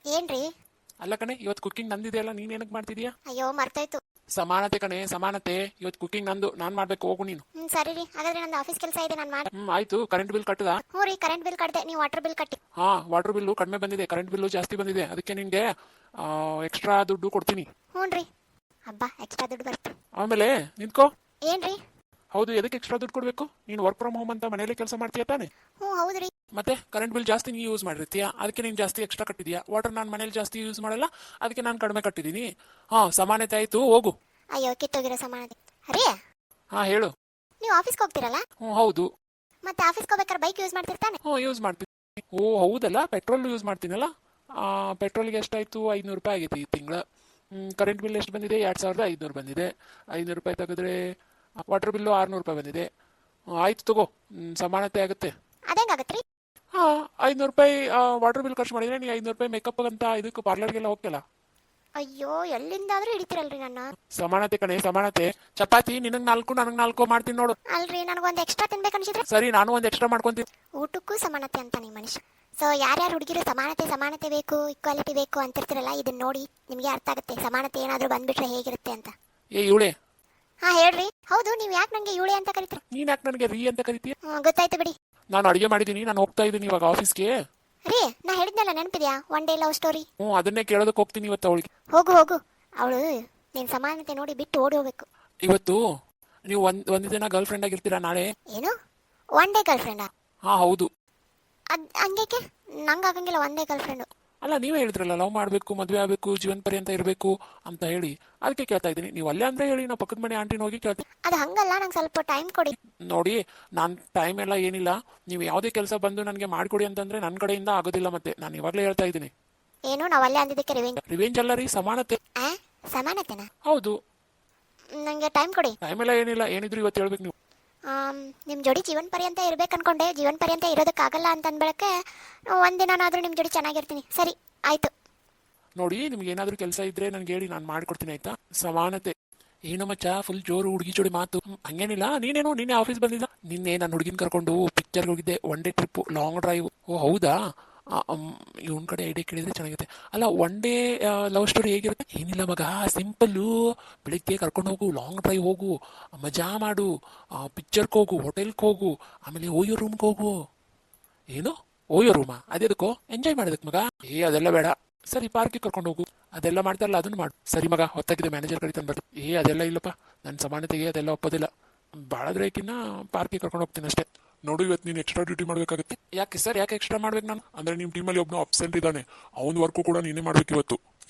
ಏನ್ರಿ? ಅಲ್ಲ ಕಣೆ, ಇವತ್ತು ಕುಕಿಂಗ್ ನಂದಿದೆಯಲ್ಲ, ನೀನ್ ಏನಕ್ಕೆ ಮಾಡ್ತಿದ್ಯಾ? ಅಯ್ಯೋ ಮರ್ತಾಯ್ತು. ಸಮಾನತೆ ಕಣೆ, ಸಮಾನತೆ. ಇವತ್ತು ಕುಕಿಂಗ್ ನಂದು, ನಾನ್ ಮಾಡ್ಬೇಕು, ಹೋಗು ನೀನು. ಸರಿ ರೀ, ಹಾಗಾದ್ರೆ ನಂದು ಆಫೀಸ್ ಕೆಲಸ ಇದೆ, ನಾನು ಮಾಡಿ. ಆಯ್ತು. ಕರೆಂಟ್ ಬಿಲ್ ಕಟ್ಟದ? ಹ್ಞೂ ರೀ, ಕರೆಂಟ್ ಬಿಲ್ ಕಟ್ಟಿದೆ, ನೀವು ವಾಟರ್ ಬಿಲ್ ಕಟ್ಟಿ. ಹಾ, ವಾಟರ್ ಬಿಲ್ಲು ಕಡಿಮೆ ಬಂದಿದೆ, ಕರೆಂಟ್ ಬಿಲ್ಲು ಜಾಸ್ತಿ ಬಂದಿದೆ. ಅದಕ್ಕೆ ನಿನ್ಗೆ ಎಕ್ಸ್ಟ್ರಾ ದುಡ್ಡು ಕೊಡ್ತೀನಿ. ಹ್ಞೂ ರೀ. ಹಬ್ಬ, ಎಕ್ಸ್ಟ್ರಾ ದುಡ್ಡು ಬರುತ್ತೆ. ಆಮೇಲೆ ನಿಂತ್ಕೋ. ಏನ್ರಿ? ಹೌದು, ಎದಕ್ಕೆ ಎಕ್ಸ್ಟ್ರಾ ದುಡ್ಡು ಕೊಡ್ಬೇಕು? ನೀನು ವರ್ಕ್ ಫ್ರಮ್ ಹೋಮ್ ಅಂತ ಮನೇಲಿ ಕೆಲಸ ಮಾಡ್ತೀಯ ತಾನೆ? ಹ್ಞೂ ಹೌದ್ರಿ. ಮತ್ತೆ ಕರೆಂಟ್ ಬಿಲ್ ಜಾಸ್ತಿ ನೀ ಯೂಸ್ ಮಾಡಿರ್ತೀಯ, ಅದಕ್ಕೆ ನೀನು ಜಾಸ್ತಿ ಎಕ್ಸ್ಟ್ರಾ ಕಟ್ಟಿದ್ಯಾ. ವಾಟರ್ ನಾನು ಮನೇಲಿ ಜಾಸ್ತಿ ಯೂಸ್ ಮಾಡಲ್ಲ, ಅದಕ್ಕೆ ನಾನು ಕಡಿಮೆ ಕಟ್ಟಿದ್ದೀನಿ. ಹಾ, ಸಮಾನತೆ ಆಯ್ತು, ಹೋಗು. ಅಯ್ಯೋ ಕಿತ್ತೋಗಿರೋ ಸಮಾನತೆ. ಅರೇ, ಹಾ ಹೇಳು. ನೀವು ಆಫೀಸ್ಗೆ ಹೋಗ್ತಿರಲ್ಲ, ಹೌದು. ಮತ್ತೆ ಆಫೀಸ್ಗೆ ಹೋಗ್ಬೇಕಾದ್ರೆ ಬೈಕ್ ಯೂಸ್ ಮಾಡ್ತಿರ್ತಾನೆ? ಯೂಸ್ ಮಾಡ್ತೀನಿ. ಓ ಹೌದಲ್ಲ, ಪೆಟ್ರೋಲ್ ಯೂಸ್ ಮಾಡ್ತೀನಲ್ಲ. ಪೆಟ್ರೋಲ್ಗೆ ಎಷ್ಟಾಯ್ತು? 500 ರೂಪಾಯಿ ಆಗೈತಿ ಈ ತಿಂಗಳ. ಕರೆಂಟ್ ಬಿಲ್ ಎಷ್ಟು ಬಂದಿದೆ? 2500 ಬಂದಿದೆ. 500 ರೂಪಾಯಿ ತೆಗೆದ್ರೆ ವಾಟರ್ ಬಿಲ್ಲು 600 ರೂಪಾಯಿ ಬಂದಿದೆ. ಆಯ್ತು ತಗೋ, ಸಮಾನತೆ ಆಗುತ್ತೆ. ಅದೇಂಗಾಗತ್ರಿ? ಹಾ, 500 ರೂಪಾಯಿ ವಾಟರ್ ಬಿಲ್ ಖರ್ಚು ಮಾಡಿದ್ರೆ ನೀ 500 ರೂಪಾಯಿ ಮೇಕಪ್ ಅಂತ ಇದಕ್ಕೆ ಪಾರ್ಲರ್ಗೆಲ್ಲ ಹೋಗ್ತಲ್ಲ. ಅಯ್ಯೋ, ಎಲ್ಲಿಂದಾದ್ರೂ ಹಿಡಿತೀರಲ್ರಿ ನನ್ನ. ಸಮಾನತೆ ಕಣೆ, ಸಮಾನತೆ. ಚಪಾತಿ ನಿನಗೆ 4 ನನಗೆ 4 ಮಾಡ್ತೀನಿ ನೋಡು. ಅಲ್ರಿ, ನನಗೊಂದು ಎಕ್ಸ್ಟ್ರಾ ತಿನ್ಬೇಕು ಅನ್ಸಿದ್ರೆ? ಸರಿ, ನಾನು ಒಂದು ಎಕ್ಸ್ಟ್ರಾ ಮಾಡ್ಕೊಂತೀನಿ. ಊಟಕ್ಕೂ ಸಮಾನತೆ ಅಂತ ನಿಮ್ಮ ಮನುಷ್ಯ. ಸೊ ಯಾರ್ಯಾರು ಹುಡುಗಿರು ಸಮಾನತೆ ಸಮಾನತೆ ಬೇಕು, ಇಕ್ವಾಲಿಟಿ ಬೇಕು ಅಂತಿರ್ತಿರಲ್ಲ, ಇದನ್ನ ನೋಡಿ ನಿಮಗೆ ಅರ್ಥ ಆಗುತ್ತೆ ಸಮಾನತೆ ಏನಾದರೂ ಬಂದ್ಬಿಟ್ರೆ ಹೇಗಿರುತ್ತೆ ಅಂತ. ಏ ಇವಳೆ. ಹಾ ಹೇಳ್ರಿ. ಹೌದು, ನೀವು ಯಾಕೆ ನನಗೆ ಇವಳೆ ಅಂತ ಕರಿತೀರ? ನೀನ್ ಯಾಕೆ ನನಗೆ ರೀ ಅಂತ ಕರಿತೀಯ? ಗೊತ್ತಾಯ್ತು ಬಿಡಿ. ನಾನು ಅಡಿಗೆ ಮಾಡಿದ್ದೀನಿ, ನಾನು ಹೋಗ್ತಾ ಇದ್ದೀನಿ ಇವಾಗ ಆಫೀಸ್ಗೆ. ರೀ, ನಾ ಹೇಳಿದ್ನಲ್ಲ, ನೆನಪಿದ್ಯಾ? One day love story. ಅದನ್ನೇ ಕೇಳೋದಕ್ಕೆ ಹೋಗ್ತೀನಿ ಇವತ್ತು ಅವಳಿಗೆ. ಹೋಗು ಹೋಗು, ಅವಳು ನೀನ್ ಸಮಾನತೆ ನೋಡಿ ಬಿಟ್ಟು ಓಡಿ ಹೋಗ್ಬೇಕು. ಇವತ್ತು ನೀವು ಒಂದು ದಿನ ಗರ್ಲ್ ಫ್ರೆಂಡ್ ಆಗಿರ್ತೀರಾ ನಾಳೆ? ಏನು, ಒನ್ ಡೇ ಗರ್ಲ್ ಫ್ರೆಂಡಾ? ಹಾ ಹೌದು. ಹಂಗೇಕೆ? ನಂಗೆ ಆಗಂಗಿಲ್ಲ ಒನ್ ಡೇ ಗರ್ಲ್ ಫ್ರೆಂಡು. ಅಲ್ಲ, ನೀವೇ ಹೇಳಿದ್ರಲ್ಲ ಲವ್ ಮಾಡಬೇಕು, ಮದುವೆ ಆಗಬೇಕು, ಜೀವನ ಪರ್ಯಂತ ಇರಬೇಕು ಅಂತ ಹೇಳಿ. ಅದಕ್ಕೆ ಕೇಳ್ತಾ ಇದ್ದೀನಿ. ನೀವು ಅಲ್ಲೇ ಅಂದ್ರೆ ಹೇಳಿ, ನಾವು ಪಕ್ಕದ ಮನೆ ಆಂಟಿನ ಹೋಗಿ ಕೇಳ್ತೀನಿ. ಅದು ಹಂಗಲ್ಲ, ನಂಗೆ ಸ್ವಲ್ಪ ಟೈಮ್ ಕೊಡಿ. ನೋಡಿ, ನಾನು ಟೈಮ್ ಎಲ್ಲ ಏನಿಲ್ಲ. ನೀವು ಯಾವುದೇ ಕೆಲಸ ಬಂದು ನನಗೆ ಮಾಡಿಕೊಡಿ ಅಂತಂದ್ರೆ ನನ್ನ ಕಡೆಯಿಂದ ಆಗೋದಿಲ್ಲ. ಮತ್ತೆ ನಾನು ಇವಾಗಲೇ ಹೇಳ್ತಾ ಇದ್ದೀನಿ. ಏನು, ನಾವು ಅಲ್ಲೇ ಅಂದಿದ್ದಕ್ಕೆ ರಿವೆಂಜ್? ರಿವೆಂಜ್ ಅಲ್ಲ ರೀ, ಸಮಾನತೆ. ಸಮಾನತೆನಾ? ಹೌದು. ನಂಗೆ ಟೈಮ್ ಕೊಡಿ. ಟೈಮ್ ಎಲ್ಲ ಏನಿಲ್ಲ, ಏನಿದ್ರು ಇವತ್ತು ಹೇಳ್ಬೇಕು ನೀವು. ನಿಮ್ಮ ಜೋಡಿ ಜೀವನ ಪರ್ಯಂತ ಇರ್ಬೇಕು ಅನ್ಕೊಂಡೆ, ಜೀವನ ಪರ್ಯಂತ ಇರೋದಕ್ಕಾಗಲ್ಲ ಅಂತ ಅಂದ್ಬಳಕ್ಕೆ ಒಂದಿನಾದ್ರೂ ನಿಮ್ಮ ಜೋಡಿ ಚೆನ್ನಾಗಿರ್ತೀನಿ. ಸರಿ ಆಯ್ತು. ನೋಡಿ, ನಿಮ್ಗೆ ಏನಾದರೂ ಕೆಲಸ ಇದ್ರೆ ನನಗೆ ಹೇಳಿ, ನಾನು ಮಾಡಿಕೊಡ್ತೀನಿ, ಆಯ್ತಾ? ಸಮಾನತೆ. ಏನೋ ಮಚ್ಚ, ಫುಲ್ ಜೋರು ಹುಡುಗಿ ಜೋಡಿ ಮಾತು. ಹಂಗೇನಿಲ್ಲ. ನೀನೇನೋ ನಿನ್ನೆ ಆಫೀಸ್ ಬಂದಿದ್ದ. ನಿನ್ನೆ ನಾನು ಹುಡುಗಿನ ಕರ್ಕೊಂಡು ಪಿಕ್ಚರ್ಗೆ ಹೋಗಿದ್ದೆ. One day trip, long drive. ಓ ಹೌದಾ? ಇವನ್ ಕಡೆ ಐಡಿಯಾ ಕೇಳಿದ್ರೆ ಚೆನ್ನಾಗಿರುತ್ತೆ. ಅಲ್ಲ, ಒನ್ ಡೇ ಲವ್ ಸ್ಟೋರಿ ಹೇಗಿರುತ್ತೆ? ಏನಿಲ್ಲ ಮಗ, ಸಿಂಪಲ್ಲು. ಬೆಳಿಗ್ಗೆ ಕರ್ಕೊಂಡು ಹೋಗು, ಲಾಂಗ್ ಡ್ರೈವ್ ಹೋಗು, ಮಜಾ ಮಾಡು, ಪಿಕ್ಚರ್ಗೆ ಹೋಗು, ಹೋಟೆಲ್ಗೆ ಹೋಗು, ಆಮೇಲೆ ಓಯೋ ರೂಮ್ಗೆ ಹೋಗು. ಏನು ಓಯೋ ರೂಮಾ? ಅದೆದಕ್ಕೋ? ಎಂಜಾಯ್ ಮಾಡೋದಕ್ಕೆ ಮಗ. ಅದೆಲ್ಲ ಬೇಡ. ಸರಿ, ಪಾರ್ಕಿಗೆ ಕರ್ಕೊಂಡು ಹೋಗು. ಅದೆಲ್ಲ ಮಾಡ್ತಾರಲ್ಲ, ಅದನ್ನು ಮಾಡು. ಸರಿ ಮಗ, ಹೊತ್ತಾಗಿದೆ, ಮ್ಯಾನೇಜರ್ ಕರಿತಾನೆ ಬರ್ತು. ಅದೆಲ್ಲ ಇಲ್ಲಪ್ಪ, ನನ್ನ ಸಮಾನತೆಗೆ ಅದೆಲ್ಲ ಒಪ್ಪೋದಿಲ್ಲ. ಬಾಳದ್ರೇಕಿನ್ನ ಪಾರ್ಕಿಗೆ ಕರ್ಕೊಂಡು ಹೋಗ್ತೀನಿ ಅಷ್ಟೇ. ನೋಡು, ಇವತ್ತು ನೀನು ಎಕ್ಸ್ಟ್ರಾ ಡ್ಯೂಟಿ ಮಾಡಬೇಕಾಗುತ್ತೆ. ಯಾಕೆ ಸರ್, ಯಾಕೆ ಎಕ್ಸ್ಟ್ರಾ ಮಾಡ್ಬೇಕು ನಾನು? ಅಂದರೆ ನಿಮ್ಮ ಟೀಮಲ್ಲಿ ಒಬ್ಬನು ಅಬ್ಸೆಂಟ್ ಇದ್ದಾನೆ, ಅವನ ವರ್ಕು ಕೂಡ ನೀನೇ ಮಾಡ್ಬೇಕು ಇವತ್ತು.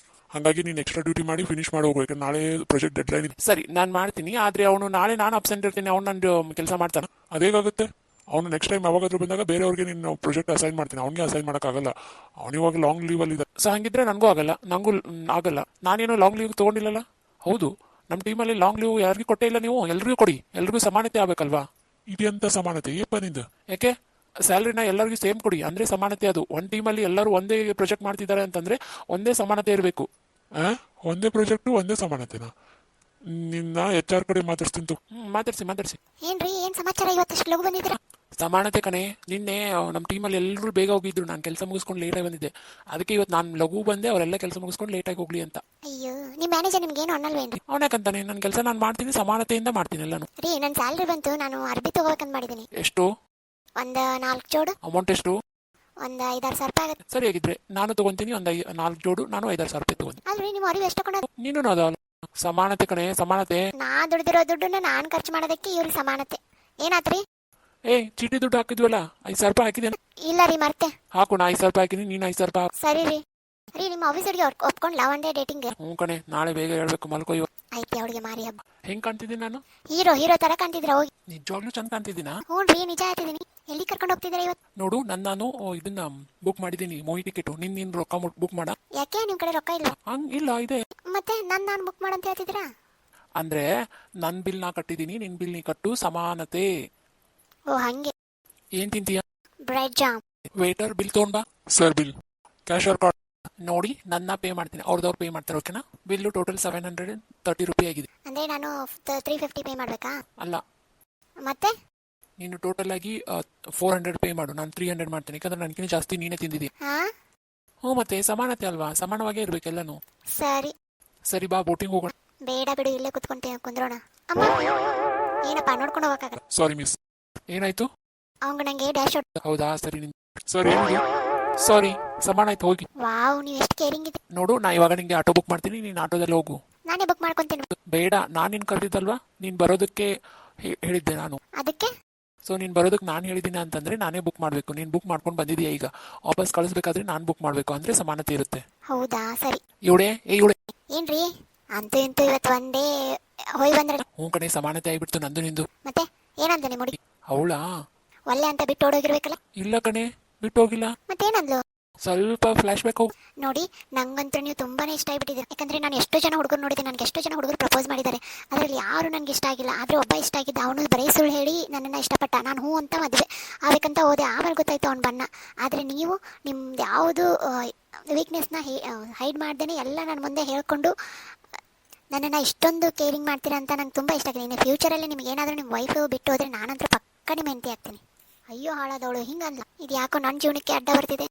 ಹಾಗಾಗಿ ನೀನು ಎಕ್ಸ್ಟ್ರಾ ಡ್ಯೂಟಿ ಮಾಡಿ ಫಿನಿಶ್ ಮಾಡಿ ಹೋಗ್ಬೇಕು. ಯಾಕಂದ್ರೆ ನಾಳೆ ಪ್ರಾಜೆಕ್ಟ್ ಡೆಡ್ಲೈನ್ ಇದೆ. ಸರಿ, ನಾನು ಮಾಡ್ತೀನಿ. ಆದರೆ ಅವನು ನಾಳೆ ನಾನು ಅಬ್ಸೆಂಟ್ ಇರ್ತೀನಿ, ಅವ್ನು ನನ್ನ ಕೆಲಸ ಮಾಡ್ತಾನೆ. ಅದೇಗಾಗುತ್ತೆ? ಅವನು ನೆಕ್ಸ್ಟ್ ಟೈಮ್ ಯಾವಾಗಾದ್ರೂ ಬಂದಾಗ ಬೇರೆಯವ್ರಿಗೆ ನೀನು ಪ್ರಾಜೆಕ್ಟ್ ಅಸೈನ್ ಮಾಡ್ತೀನಿ, ಅವ್ನಿಗೆ ಅಸೈನ್ ಮಾಡೋಕ್ಕಾಗಲ್ಲ. ಅವನಿವಾಗ ಲಾಂಗ್ ಲೀವಲ್ಲಿ ಇದೆ. ಸೊ ಹಂಗಿದ್ರೆ ನನಗೂ ಆಗಲ್ಲ, ನನಗೂ ಆಗಲ್ಲ. ನಾನೇನು ಲಾಂಗ್ ಲೀವ್ ತೊಗೊಂಡಿಲ್ಲಲ್ಲ. ಹೌದು, ನಮ್ಮ ಟೀಮಲ್ಲಿ ಲಾಂಗ್ ಲೀವ್ ಯಾರಿಗೂ ಕೊಟ್ಟೇ ಇಲ್ಲ. ನೀವು ಎಲ್ರಿಗೂ ಕೊಡಿ, ಎಲ್ರಿಗೂ ಸಮಾನತೆ ಆಗಬೇಕಲ್ವಾ? ಇದೆಂತ ಸಮಾನತೆ? ಏಪ್ಪ ನಿಂದು? ಯಾಕೆ? ಸ್ಯಾಲ್ರಿನ ಎಲ್ಲರಿಗೂ ಸೇಮ್ ಕೊಡಿ, ಅಂದರೆ ಸಮಾನತೆ. ಅದು ಒಂದು ಟೀಮಲ್ಲಿ ಎಲ್ಲರೂ ಒಂದೇ ಪ್ರಾಜೆಕ್ಟ್ ಮಾಡ್ತಿದ್ದಾರೆ ಅಂತಂದರೆ ಒಂದೇ ಸಮಾನತೆ ಇರಬೇಕು. ಒಂದೇ ಪ್ರಾಜೆಕ್ಟು ಒಂದೇ ಸಮಾನತೆನಾ? ನಿನ್ನ HR ಕಡೆ ಮಾತಾಡ್ತೀನಿ. ಮಾತಾಡ್ಸಿ. ಏನ್ರಿ, ಏನ್ ಸಮಾಚಾರ? ಇವತ್ತಷ್ಟು ಲಘು ಬಂದಿದ್ದೀರಾ? ಸಮಾನತೆ ಕಣೆ. ನಿನ್ನೆ ನಮ್ಮ ಟೀಮಲ್ಲಿ ಎಲ್ಲರೂ ಬೇಗ ಹೋಗಿದ್ರು, ನಾನು ಕೆಲಸ ಮುಗಿಸ್ಕೊಂಡು ಲೇಟಾಗಿ ಬಂದಿದ್ದೆ. ಅದಕ್ಕೆ ಇವತ್ತು ನಾನು ಲಘು ಬಂದೆ, ಅವರೆಲ್ಲ ಕೆಲಸ ಮುಗಿಸ್ಕೊಂಡು ಲೇಟಾಗಿ ಹೋಗ್ಲಿ ಅಂತ. ಅಯ್ಯೋ, ನಿಮ್ಮ ಮ್ಯಾನೇಜರ್ ನಿಮ್ಗೇನು ಅನ್ನಲ್ವೇನ್ರಿ? ಅವನಕ್ಕಂತಾನೆ, ನನ್ನ ಕೆಲಸ ನಾನು ಮಾಡ್ತೀನಿ, ಸಮಾನತೆಯಿಂದ ಮಾಡ್ತೀನಿ ಎಲ್ಲಾನು. ರೀ, ನನ್ನ ಸ್ಯಾಲ್ರಿ ಬಂತು, ನಾನು ಅರ್ಬಿ ತಗೋಬೇಕಂತ ಮಾಡಿದ್ದೀನಿ. ಎಷ್ಟು? ಒಂದು 4 ಜೋಡು. ಅಮೌಂಟ್ ಎಷ್ಟು? ಒಂದು 5,000-6,000 ರೂಪಾಯಿ ಆಗುತ್ತೆ. ಸರಿ, ಆಗಿದ್ರೆ ನಾನು ತಗೊಂತೀನಿ. ಒಂದು 4 ಜೋಡು, ನಾನು 5,000 ರೂಪಾಯಿ ತಗೊಂತೀನಿ. ಅಲ್ರಿ, ನಿಮ್ಮ ಅರಿವು ಎಷ್ಟು ತಗೊಂಡು? ನೀನು ಅದಲ್ಲ. ಸಮಾನತೆ ಕಣೆ, ಸಮಾನತೆ. ನಾ ದುಡ್ದಿರೋ ದುಡ್ಡನ್ನ ನಾನು ಖರ್ಚು ಮಾಡೋದಕ್ಕೆ ಇವ್ರಿಗೆ ಸಮಾನತೆ. ಏನಾತ್ರಿ? ಚೀಟಿ ದುಡ್ಡು ಹಾಕಿದ್ವಲ್ಲ, 5,000 ರೂಪಾಯಿ ಹಾಕಿದ್ದೇನೆ. ಇಲ್ಲ ರೀ, ಮರ್ತೆ. ಹಾಕು, ನಾ 5,000 ರೂಪಾಯಿ ಹಾಕಿನಿ, ನೀನು 5,000 ರೂಪಾಯಿ ಹಾಕು. ಸರಿ ರೀ. ನಿಮ್ಮ ಆಫೀಸರಿಗೆ ಒಪ್ಕೊಂಡ್ಲ ಒನ್ ಡೇ ಡೇಟಿಂಗ್? ಹ್ಞೂ ಕಣೆ, ನಾಳೆ ಬೇಗ ಹೇಳ್ಬೇಕು, ಮಲ್ಕೋ. ಐತೆ ಅವಳಿಗೆ ಮಾರಿ ಹಬ್ಬ. ಹೆಂಗ್ ಕಾಣ್ತಿದ್ದೀನಿ ನಾನು? ಹೀರೋ ತರ ಕಾಣ್ತಿದ್ರ? ಹೋಗಿ. ನಿಜವಾಗ್ಲೂ ಚಂದ ಕಾಣ್ತಿದ್ದೀನಾ? ಹ್ಞೂ ರೀ, ನಿಜ ಹೇಳ್ತಿದ್ದೀನಿ. ಎಲ್ಲಿ ಕರ್ಕೊಂಡು ಹೋಗ್ತಿದ್ದೀರಾ ಇವತ್ತು? ನೋಡು, ನಾನು ಇದನ್ನ ಬುಕ್ ಮಾಡಿದ್ದೀನಿ, ಮೂವಿ ಟಿಕೆಟ್. ನೀನ್ ರೊಕ್ಕ ಬುಕ್ ಮಾಡ. ಯಾಕೆ, ನಿಮ್ ಕಡೆ ರೊಕ್ಕ ಇಲ್ಲ? ಇಲ್ಲ, ಇದೆ. ಮತ್ತೆ ನಾನು ಬುಕ್ ಮಾಡಂತ ಹೇಳ್ತಿದ್ದೀರಾ? ಅಂದ್ರೆ ನನ್ನ ಬಿಲ್ ನಾ ಕಟ್ಟಿದ್ದೀನಿ, ನಿನ್ ಬಿಲ್ ನೀ ಕಟ್ಟು, ಸಮಾನತೆ. ಓ ಹಂಗೆ. ಏನ್ ತಿಂತೀಯ? Bread jam. ವೇಟರ್, ಬಿಲ್ ತಗೊಂಡ್ಬಾ. Sir, bill. ಕ್ಯಾಶರ್ ಕಾರ್ಡ್ ನೋಡಿ, ನನ್ನ ಪೇ ಮಾಡ್ತೀನಿ, ಅವ್ರದವ್ರು ಪೇ ಮಾಡ್ತಾರೆ. ಓಕೆನಾ? ಬಿಲ್ಲು ಟೋಟಲ್ 730 ರೂಪಾಯಿ ಆಗಿದೆ. ಅಂದ್ರೆ ನಾನು 350 ಪೇ ಮಾಡ್ಬೇಕಾ? ಅಲ್ಲ, ಮತ್ತೆ ನೀನು ಟೋಟಲ್ ಆಗಿ 400 ಪೇ ಮಾಡು. ನಾನು 300 ಮಾಡ್ತೀನಿ, ಯಾಕಂದ್ರೆ ನನಗಿಂತ ಜಾಸ್ತಿ ನೀನೇ ತಿಂದಿದ್ದೀಯ. ಹ್ಞೂ ಮತ್ತೆ ಸಮಾನತೆ ಅಲ್ವಾ, ಸಮಾನವಾಗೇ ಇರ್ಬೇಕೆಲ್ಲನೂ. ಸರಿ. ಸರಿ ಬಾ ಬೋಟಿಂಗ್ ಹೋಗೋಣ. ಬೇಡ ಬಿಡು, ಇಲ್ಲೇ ಕುತ್ಕೊಂತೀನಿ, ಕುಂದ್ರೋಣ. ಅಮ್ಮ, ಏನಪ್ಪ ನೋಡ್ಕೊಂಡು ಹೋಗಕ್ಕಾಗಲ್ಲ. ಸಾರಿ ಮಿಸ್, ಏನಾಯ್ತು? ಅವಂಗ ನಂಗೆ ಡ್ಯಾಶ್ ಔಟ್. ಹೌದಾ, ಸರಿ ಸಾರಿ ಸಾರಿ, ಸಮಾನ ಆಯ್ತು ಹೋಗಿ. ವಾವ್, ನೀವು ಎಷ್ಟು ಕೇರಿಂಗ್ ಇದೆ. ನೋಡು, ನಾ ಇವಾಗ ನಿಂಗೆ ಆಟೋ ಬುಕ್ ಮಾಡ್ತೀನಿ, ನೀನು ಆಟೋದಲ್ಲಿ ಹೋಗು. ನಾನೇ ಬುಕ್ ಮಾಡ್ಕೊಂತೀನಿ. ಬೇಡ, ನಾನು ನಿನ್ ಕರೆದಿದ್ದಲ್ವಾ, ನೀನು ಬರೋದಕ್ಕೆ ಹೇಳಿದ್ದೆ ನಾನು. ಅದಕ್ಕೆ ಸೊ ನೀನು ಬರೋದಕ್ಕೆ ನಾನು ಹೇಳಿದ್ದೀನಿ ಅಂತಂದ್ರೆ ನಾನೇ ಬುಕ್ ಮಾಡಬೇಕು. ನೀನು ಬುಕ್ ಮಾಡ್ಕೊಂಡು ಬಂದಿದೀಯ, ಈಗ ವಾಪಸ್ ಕಳಿಸ್ಬೇಕಾದ್ರೆ ನಾನು ಬುಕ್ ಮಾಡಬೇಕು, ಅಂದ್ರೆ ಸಮಾನತೆ ಇರುತ್ತೆ. ಹೌದಾ, ಸರಿ. ಇವಳೆ ಇವಳೆ ಏನ್ರಿ ಅಂತೂ ಇಂತೂ ಇವತ್ತು ಒಂದೇ ಹೋಯ್ ಬಂದ್ರೆ. ಹ್ಞೂ ಕಣೆ, ಸಮಾನತೆ ಆಗಿಬಿಡ್ತು ನಂದು ನಿಂದು. ಮತ್ತೆ ಏನಂದ ನಿಮ್ಮ ಹುಡುಗಿ? ಅವಳಾ? ಒಳ್ಳೆ ಅಂತ ಬಿಟ್ಟು ಓಡೋಗಿರ್ಬೇಕಲ್ಲ. ಇಲ್ಲ ಕಣೆ, ಬಿಟ್ಟು ಹೋಗಿಲ್ಲ. ಮತ್ತೇನಂದ್ಲು? ಸ್ವಲ್ಪ ಫ್ಲಾಶ್ ಬ್ಯಾಕ್ ಹೋಗು. ನೋಡಿ, ನಂಗಂತೂ ನೀವು ತುಂಬಾನೇ ಇಷ್ಟ ಆಗ್ಬಿಟ್ಟಿದೆ. ಯಾಕಂದ್ರೆ ನಾನು ಎಷ್ಟೋ ಜನ ಹುಡುಗರು ನೋಡಿದೆ, ನನಗೆ ಎಷ್ಟೋ ಜನ ಹುಡುಗರು ಪ್ರಪೋಸ್ ಮಾಡಿದ್ದಾರೆ. ಅದರಲ್ಲಿ ಯಾರು ನನಗೆ ಇಷ್ಟ ಆಗಿಲ್ಲ. ಆದ್ರೆ ಒಬ್ಬ ಇಷ್ಟ ಆಗಿದ್ದ, ಅವನು ಬರೀ ಸುಳ್ಳು ಹೇಳಿ ನನ್ನನ್ನು ಇಷ್ಟಪಟ್ಟ. ನಾನು ಹ್ಞೂ ಅಂತ ಮದುವೆ ಆಗ್ಬೇಕಂತ ಹೋದೆ, ಆಮೇಲೆ ಗೊತ್ತಾಯ್ತು ಅವ್ನು ಬಣ್ಣ. ಆದರೆ ನೀವು ನಿಮ್ದು ಯಾವುದು ವೀಕ್ನೆಸ್ನ ಹೈಡ್ ಮಾಡ್ದೇನೆ ಎಲ್ಲ ನನ್ನ ಮುಂದೆ ಹೇಳ್ಕೊಂಡು ನನ್ನನ್ನು ಇಷ್ಟೊಂದು ಕೇರಿಂಗ್ ಮಾಡ್ತೀರಾ ಅಂತ ನಂಗೆ ತುಂಬ ಇಷ್ಟ ಆಗಿದೆ. ಇನ್ನು ಫ್ಯೂಚರಲ್ಲಿ ನಿಮ್ಗೆ ಏನಾದರೂ ನಿಮ್ಮ ವೈಫು ಬಿಟ್ಟು ಹೋದರೆ ನಾನಂತೂ ಪಕ್ಕ ನಿಮ್ಮ ಹೆಂಡತಿ ಆಗ್ತೀನಿ. ಅಯ್ಯೋ ಹಾಳಾದವಳು ಹಿಂಗಲ್ಲ, ಇದು ಯಾಕೋ ನನ್ನ ಜೀವನಕ್ಕೆ ಅಡ್ಡ ಬರ್ತಿದೆ.